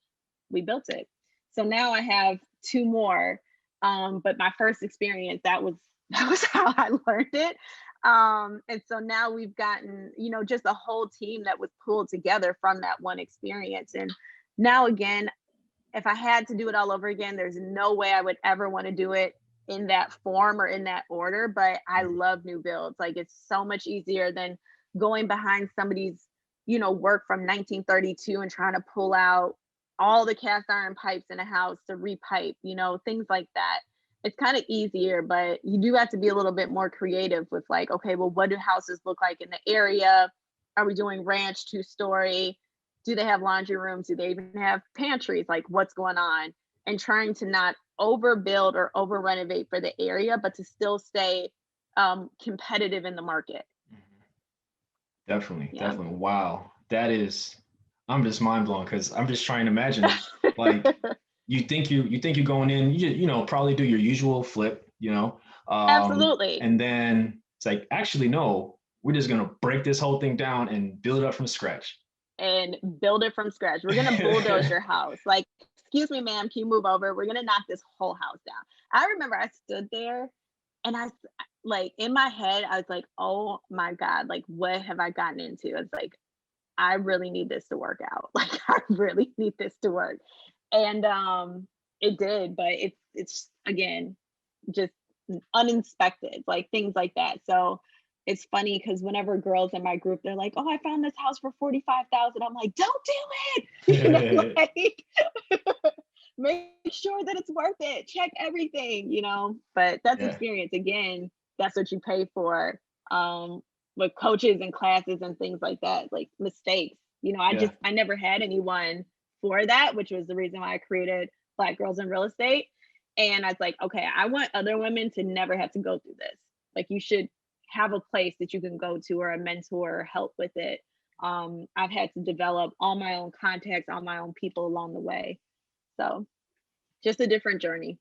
we built it. So now I have 2 more. But my first experience, that was that was how I learned it. And so now we've gotten, just a whole team that was pulled together from that one experience. And now again, if I had to do it all over again, there's no way I would ever want to do it in that form or in that order. But I love new builds. Like, it's so much easier than going behind somebody's, work from 1932 and trying to pull out all the cast iron pipes in a house to repipe, things like that. It's kind of easier, but you do have to be a little bit more creative with like, okay, well, what do houses look like in the area? Are we doing ranch 2-story? Do they have laundry rooms? Do they even have pantries? Like, what's going on? And trying to not overbuild or over renovate for the area, but to still stay competitive in the market. Definitely, Yeah. definitely. Wow. I'm just mind blown because I'm just trying to imagine, like, you think you're going in, probably do your usual flip, Absolutely. And then it's like, actually, no, we're just gonna break this whole thing down and build it up from scratch. And build it from scratch. We're gonna bulldoze your house. Like, excuse me, ma'am, can you move over? We're gonna knock this whole house down. I remember I stood there and like in my head, I was like, oh my God, like what have I gotten into? It's like, I really need this to work out. Like I really need this to work. And it did, but it's again just uninspected, like things like that. So it's funny because whenever girls in my group, they're like, "Oh, I found this house for 45,000." I'm like, "Don't do it!" Like make sure that it's worth it. Check everything. But that's Yeah, experience. Again, that's what you pay for. With coaches and classes and things like that, like mistakes. yeah, I never had anyone for that, which was the reason why I created Black Girls in Real Estate. And I was like, okay, I want other women to never have to go through this. Like you should have a place that you can go to or a mentor or help with it. I've had to develop all my own contacts, all my own people along the way. So just a different journey.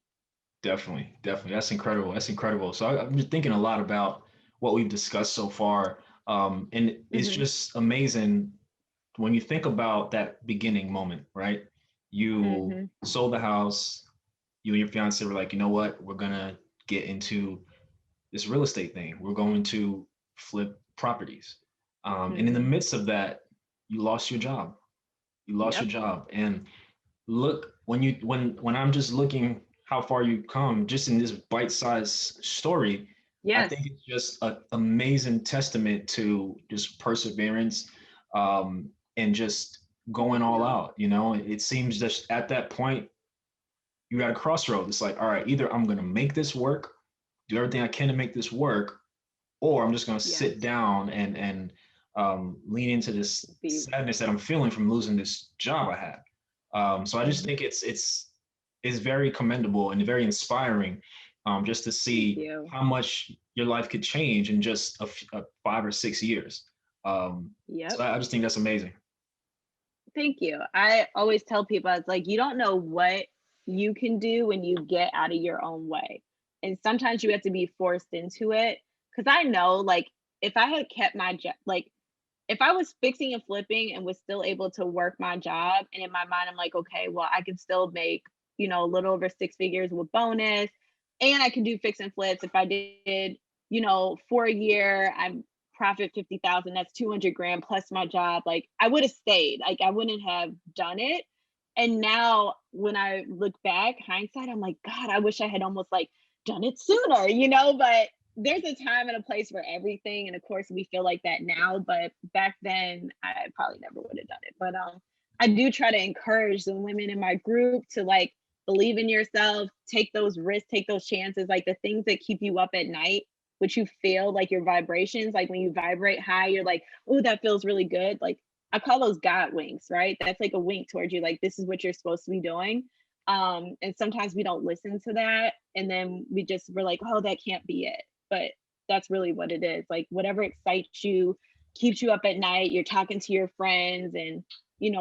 definitely, definitely. That's incredible. That's incredible. So I'm just thinking a lot about what we've discussed so far, and it's Hmm. just amazing when you think about that beginning moment, right? You Hmm. sold the house. You and your fiance were like, you know what? We're gonna get into this real estate thing. We're going to flip properties. And in the Hmm. midst of that, you lost your job. You lost your Yep. job. And look, when I'm just looking how far you come, just in this bite-sized story, I Yes. think it's just an amazing testament to just perseverance, and just going Thank all you. out. It seems just at that point you got a crossroads. It's like, all right, either I'm gonna make this work, do everything I can to make this work, or I'm just going to Yes. sit down and lean into this Be. sadness that I'm feeling from losing this job I had. So I just Mhm. think it's very commendable and very inspiring, just to Thank see you. how much your life could change in just 5 or 6 years. So Yep. I just think that's amazing. Thank you. I always tell people, it's like, you don't know what you can do when you get out of your own way. And sometimes you have to be forced into it. Cause I know, like, if I had kept my job, like, if I was fixing and flipping and was still able to work my job, and in my mind, I'm like, okay, well, I can still make, a little over six figures with bonus, and I can do fix and flips. If I did, for a year, I'm profit 50,000, that's 200 grand plus my job. Like I would have stayed, like I wouldn't have done it. And now when I look back, hindsight, I'm like, God, I wish I had almost like done it sooner. But there's a time and a place for everything. And of course we feel like that now, but back then I probably never would have done it. But I do try to encourage the women in my group to like believe in yourself, take those risks, take those chances, like the things that keep you up at night, which you feel like your vibrations, like when you vibrate high, you're like, oh, that feels really good. Like I call those God winks, right? That's like a wink towards you, like this is what you're supposed to be doing. And sometimes we don't listen to that. And then we're like, oh, that can't be it. But that's really what it is. Like whatever excites you, keeps you up at night, you're talking to your friends, and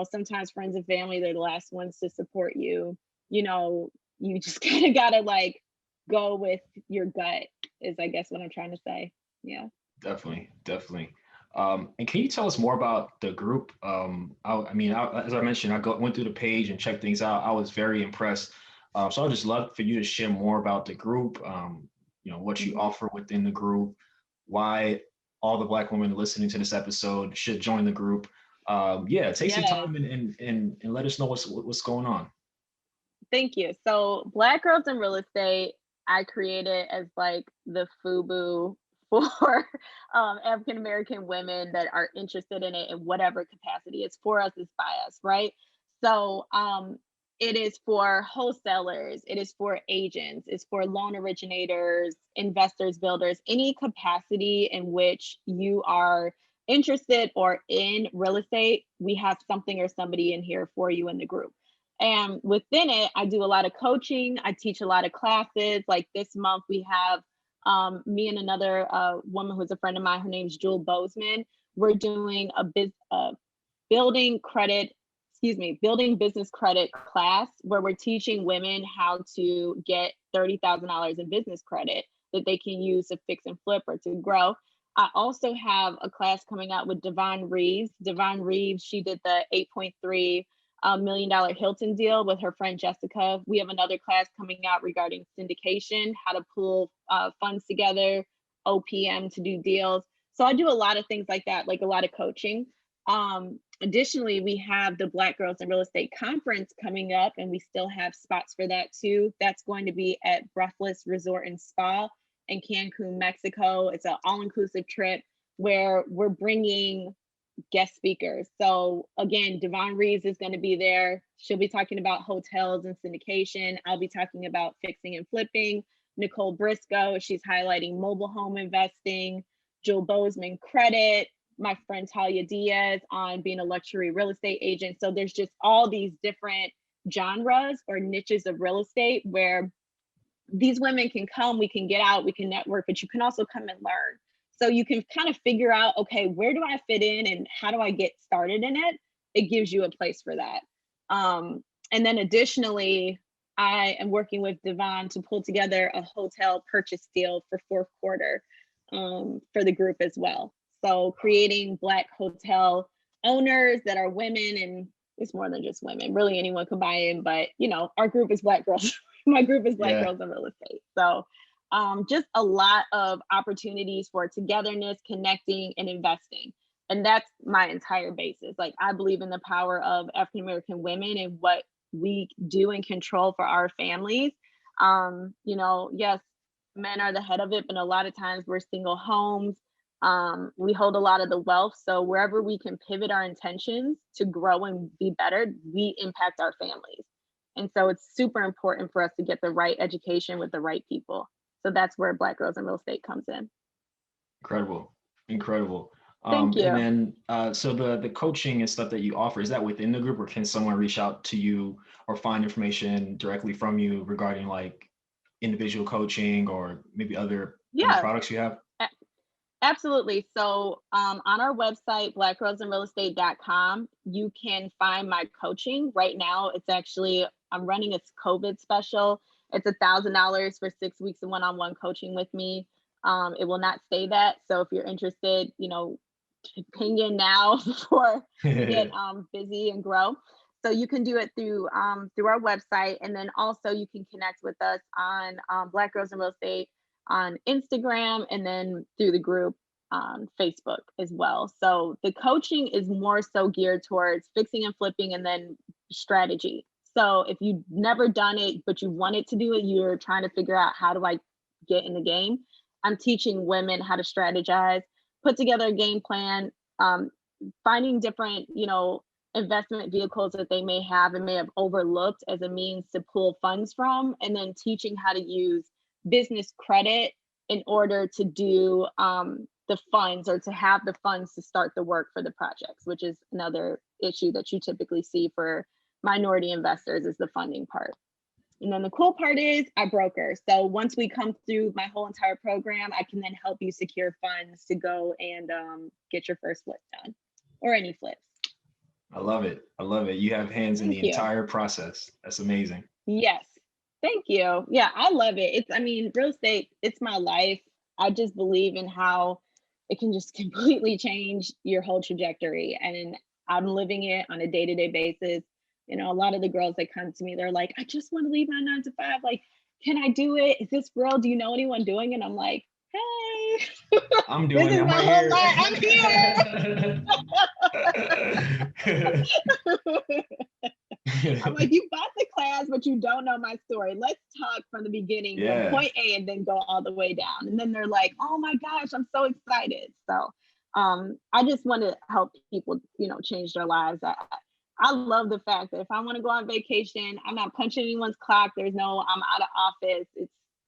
sometimes friends and family, they're the last ones to support you. You know, you just kind of gotta like go with your gut, is I guess what I'm trying to say. Yeah. Definitely, definitely. And can you tell us more about the group? As I mentioned, went through the page and checked things out. I was very impressed. So I'd just love for you to share more about the group. What you Mhm. offer within the group, why all the Black women listening to this episode should join the group. Yeah, take some Yes. time and let us know what's going on. Thank you. So, Black Girls in Real Estate, I created as like the FUBU for African American women that are interested in it in whatever capacity. It's for us, it's by us, right? So, it is for wholesalers, it is for agents, it's for loan originators, investors, builders, any capacity in which you are interested or in real estate. We have something or somebody in here for you in the group. And within it, I do a lot of coaching. I teach a lot of classes. Like this month, we have me and another woman who's a friend of mine. Her name's Jewel Bozeman. We're doing a building credit, building business credit class where we're teaching women how to get $30,000 in business credit that they can use to fix and flip or to grow. I also have a class coming out with Devon Reeves. Devon Reeves, she did the $8.3 million Hilton deal with her friend Jessica. We have another class coming out regarding syndication, how to pull funds together, OPM to do deals. So I do a lot of things like that, like a lot of coaching. Additionally, we have the Black Girls in Real Estate Conference coming up, and we still have spots for that too. That's going to be at Breathless Resort and Spa in Cancun, Mexico. It's an all-inclusive trip where we're bringing guest speakers. So again, Devon Reeves is going to be there. She'll be talking about hotels and syndication. I'll be talking about fixing and flipping. Nicole Briscoe, she's highlighting mobile home investing. Jill Bozeman, credit. My friend Talia Diaz on being a luxury real estate agent. So there's just all these different genres or niches of real estate where these women can come, we can get out, we can network, but you can also come and learn. So you can kind of figure out, okay, where do I fit in and how do I get started in it? It gives you a place for that. And then additionally, I am working with Devon to pull together a hotel purchase deal for fourth quarter for the group as well. So creating Black hotel owners that are women, and it's more than just women, really anyone can buy in, but you know, our group is Black girls. My group is Black Girls in Real Estate. So just a lot of opportunities for togetherness, connecting, and investing. And that's my entire basis. Like, I believe in the power of African-American women and what we do and control for our families. You know, yes, men are the head of it, but a lot of times we're single homes. We hold a lot of the wealth. So wherever we can pivot our intentions to grow and be better, we impact our families. And so it's super important for us to get the right education with the right people. So that's where Black Girls in Real Estate comes in. Incredible. Incredible. Thank you. And then, so the coaching and stuff that you offer, is that within the group, or can someone reach out to you or find information directly from you regarding like individual coaching or maybe other products you have? Absolutely. So on our website, blackgirlsinrealestate.com, you can find my coaching. Right now, it's actually, I'm running a COVID special. It's $1,000 for 6 weeks of one-on-one coaching with me. It will not stay that. So if you're interested, you know, ping in now before you get busy and grow. So you can do it through our website. And then also you can connect with us on Black Girls in Real Estate on Instagram, and then through the group on Facebook as well. So the coaching is more so geared towards fixing and flipping and then strategy. So if you've never done it, but you wanted to do it, you're trying to figure out, how do I get in the game? I'm teaching women how to strategize, put together a game plan, finding different, you know, investment vehicles that they may have and may have overlooked as a means to pull funds from, and then teaching how to use business credit in order to do the funds, or to have the funds to start the work for the projects, which is another issue that you typically see for minority investors, is the funding part. And then the cool part is I broker. So once we come through my whole entire program, I can then help you secure funds to go and get your first flip done, or any flips. I love it. I love it. You have hands in the entire process. That's amazing. Yes. Thank you. Yeah, I love it. I mean, real estate, it's my life. I just believe in how it can just completely change your whole trajectory. And I'm living it on a day-to-day basis. You know, a lot of the girls that come to me, they're like, I just want to leave my 9 to 5. Like, can I do it? Is this real? Do you know anyone doing it? And I'm like, hey, I'm doing this is my whole life. I'm here. I'm like, you bought the class, but you don't know my story. Let's talk from the beginning, from point A, and then go all the way down. And then they're like, oh my gosh, I'm so excited. So I just want to help people, you know, change their lives. I love the fact that if I want to go on vacation, I'm not punching anyone's clock. There's no, I'm out of office.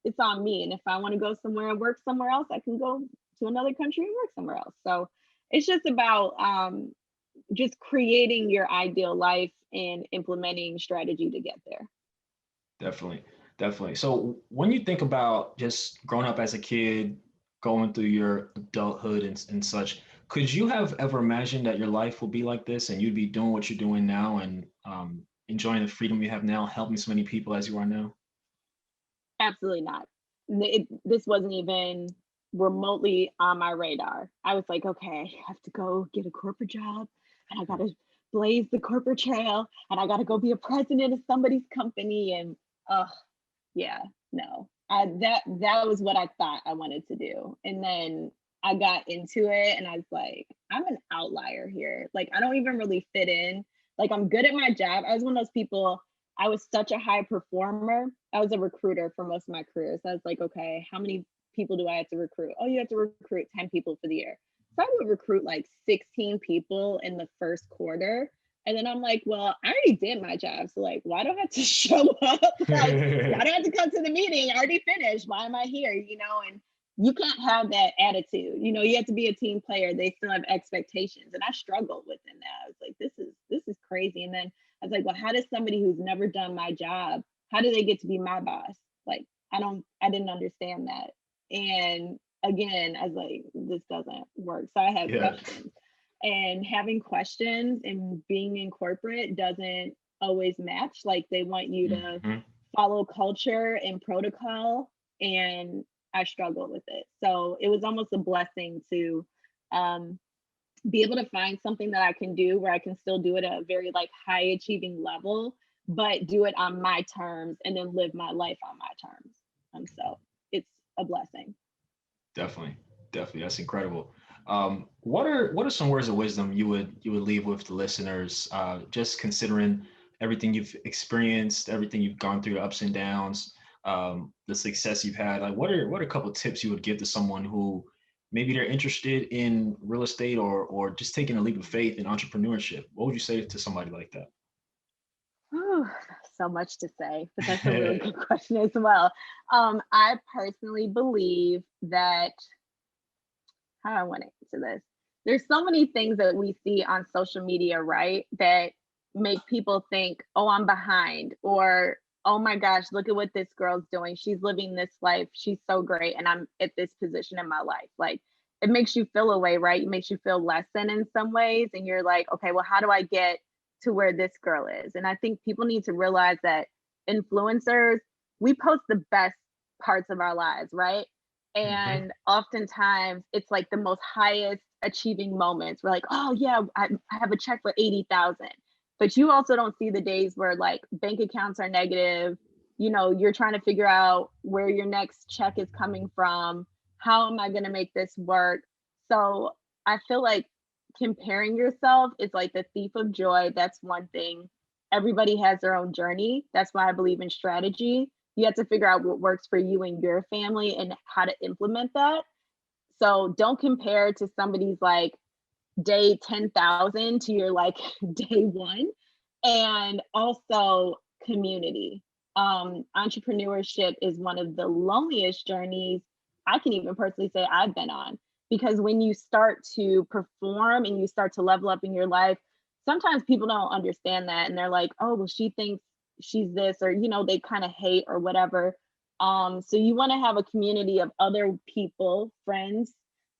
It's on me. And if I want to go somewhere and work somewhere else, I can go to another country and work somewhere else. So it's just about just creating your ideal life and implementing strategy to get there. Definitely. So when you think about just growing up as a kid, going through your adulthood and such, could you have ever imagined that your life would be like this and you'd be doing what you're doing now and enjoying the freedom you have now, helping so many people as you are now? Absolutely not. this wasn't even remotely on my radar. I was like, okay, I have to go get a corporate job and I got to blaze the corporate trail and I got to go be a president of somebody's company. And yeah, no, that was what I thought I wanted to do. And then I got into it and I was like, I'm an outlier here. Like, I don't even really fit in. Like, I'm good at my job. I was one of those people, I was such a high performer. I was a recruiter for most of my career. So I was like, okay, how many people do I have to recruit? Oh, you have to recruit 10 people for the year. So I would recruit like 16 people in the first quarter. And then I'm like, well, I already did my job. So like, why do I have to show up? Like, why do I have to come to the meeting? I already finished. Why am I here? You know, and you can't have that attitude. You know, you have to be a team player. They still have expectations. And I struggled within that. I was like, this is crazy. And then I was like, well, how does somebody who's never done my job, how do they get to be my boss? Like, I didn't understand that. And again, I was like, this doesn't work. So I had questions. And having questions and being in corporate doesn't always match. Like, they want you to follow culture and protocol, and I struggled with it. So it was almost a blessing to be able to find something that I can do where I can still do it at a very like high achieving level, but do it on my terms and then live my life on my terms. So it's a blessing. Definitely. That's incredible. What are some words of wisdom you would leave with the listeners, just considering everything you've experienced, everything you've gone through, the ups and downs, the success you've had? Like, what are a couple of tips you would give to someone who maybe they're interested in real estate or just taking a leap of faith in entrepreneurship? What would you say to somebody like that? Ooh, so much to say, but that's a really good question as well. I personally believe that, how do I want to answer this? There's so many things that we see on social media, right, that make people think, oh, I'm behind, or oh my gosh, look at what this girl's doing. She's living this life. She's so great. And I'm at this position in my life. Like, it makes you feel away, right? It makes you feel less than in some ways. And you're like, okay, well, how do I get to where this girl is? And I think people need to realize that influencers, we post the best parts of our lives, right? And oftentimes it's like the most highest achieving moments. We're like, oh yeah, I have a check for 80,000. But you also don't see the days where like bank accounts are negative. You know, you're trying to figure out where your next check is coming from. How am I going to make this work? So I feel like comparing yourself is like the thief of joy. That's one thing. Everybody has their own journey. That's why I believe in strategy. You have to figure out what works for you and your family and how to implement that. So don't compare to somebody's like day 10,000 to your like day one. And also community. Entrepreneurship is one of the loneliest journeys I can even personally say I've been on, because when you start to perform and you start to level up in your life, sometimes people don't understand that and they're like, oh, well, she thinks she's this, or you know, they kind of hate or whatever. So you want to have a community of other people, friends,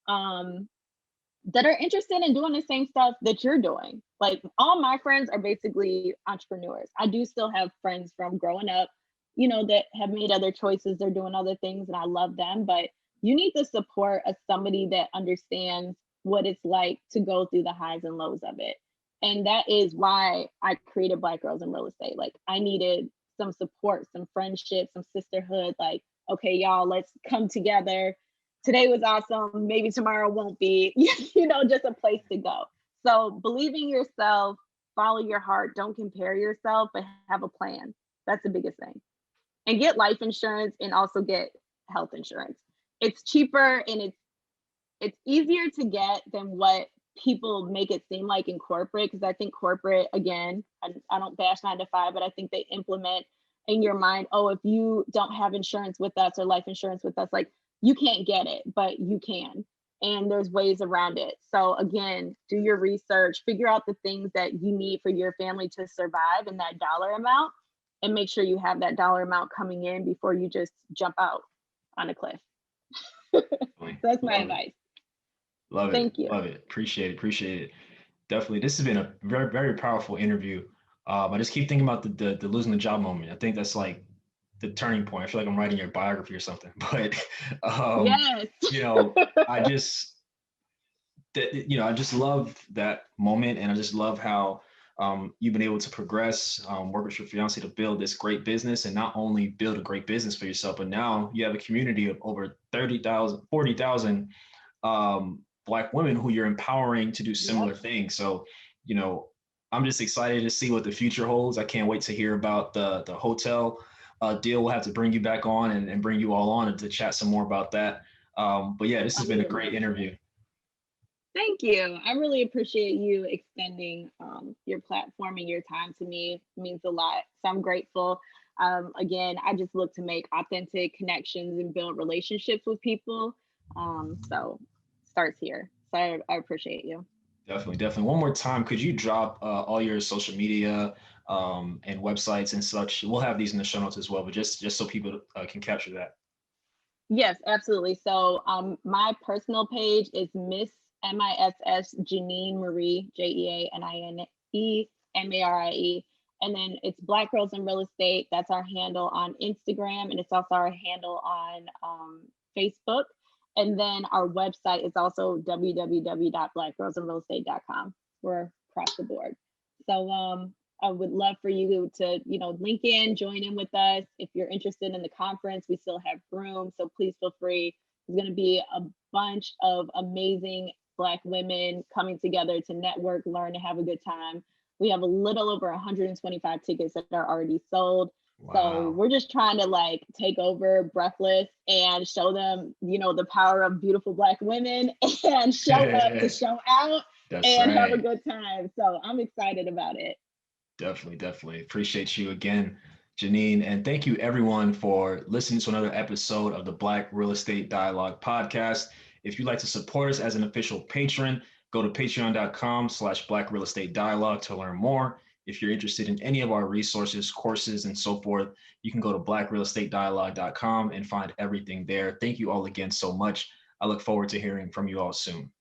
that are interested in doing the same stuff that you're doing. Like, all my friends are basically entrepreneurs. I do still have friends from growing up, you know, that have made other choices. They're doing other things and I love them, but you need the support of somebody that understands what it's like to go through the highs and lows of it. And that is why I created Black Girls in Real Estate. Like, I needed some support, some friendship, some sisterhood. Like, okay, y'all, let's come together. Today was awesome. Maybe tomorrow won't be, you know, just a place to go. So believe in yourself, follow your heart, don't compare yourself, but have a plan. That's the biggest thing. And get life insurance and also get health insurance. It's cheaper and it's easier to get than what people make it seem like in corporate. Because I think corporate, again, I don't bash 9 to 5, but I think they implement in your mind, oh, if you don't have insurance with us or life insurance with us, like, you can't get it, but you can. And there's ways around it. So again, do your research, figure out the things that you need for your family to survive in that dollar amount, and make sure you have that dollar amount coming in before you just jump out on a cliff. That's my advice. Love it. Thank you. Love it. Appreciate it. Definitely. This has been a very, very powerful interview. I just keep thinking about the losing the job moment. I think that's like the turning point. I feel like I'm writing your biography or something. But Yes. you know, I just I just love that moment, and I just love how you've been able to progress, work with your fiance to build this great business, and not only build a great business for yourself, but now you have a community of over 30,000, 40,000 Black women who you're empowering to do Yep. similar things. So, you know, I'm just excited to see what the future holds. I can't wait to hear about the hotel deal. We'll have to bring you back on and bring you all on to chat some more about that. But yeah, this I has been a would great love to. interview. Thank you. I really appreciate you extending your platform and your time to me. It means a lot. So I'm grateful. Again, I just look to make authentic connections and build relationships with people. So starts here. So I appreciate you. Definitely, definitely. One more time, could you drop all your social media and websites and such? We'll have these in the show notes as well, but just so people can capture that. Yes, absolutely. So my personal page is Miss Jeanine Marie, JeanieMarie. And then it's Black Girls in Real Estate. That's our handle on Instagram. And it's also our handle on Facebook. And then our website is also www.blackgirlsinrealestate.com. We're across the board. So I would love for you to, link in, join in with us. If you're interested in the conference, we still have room. So please feel free. There's going to be a bunch of amazing Black women coming together to network, learn, and have a good time. We have a little over 125 tickets that are already sold. So Wow. we're just trying to take over Breathless and show them, the power of beautiful Black women and show up to show out That's and have a right. good time. So I'm excited about it. Definitely, definitely. Appreciate you again, Jeanine. And thank you everyone for listening to another episode of the Black Real Estate Dialogue podcast. If you'd like to support us as an official patron, go to patreon.com/Black Real Estate Dialogue to learn more. If you're interested in any of our resources, courses, and so forth, you can go to blackrealestatedialogue.com and find everything there. Thank you all again so much. I look forward to hearing from you all soon.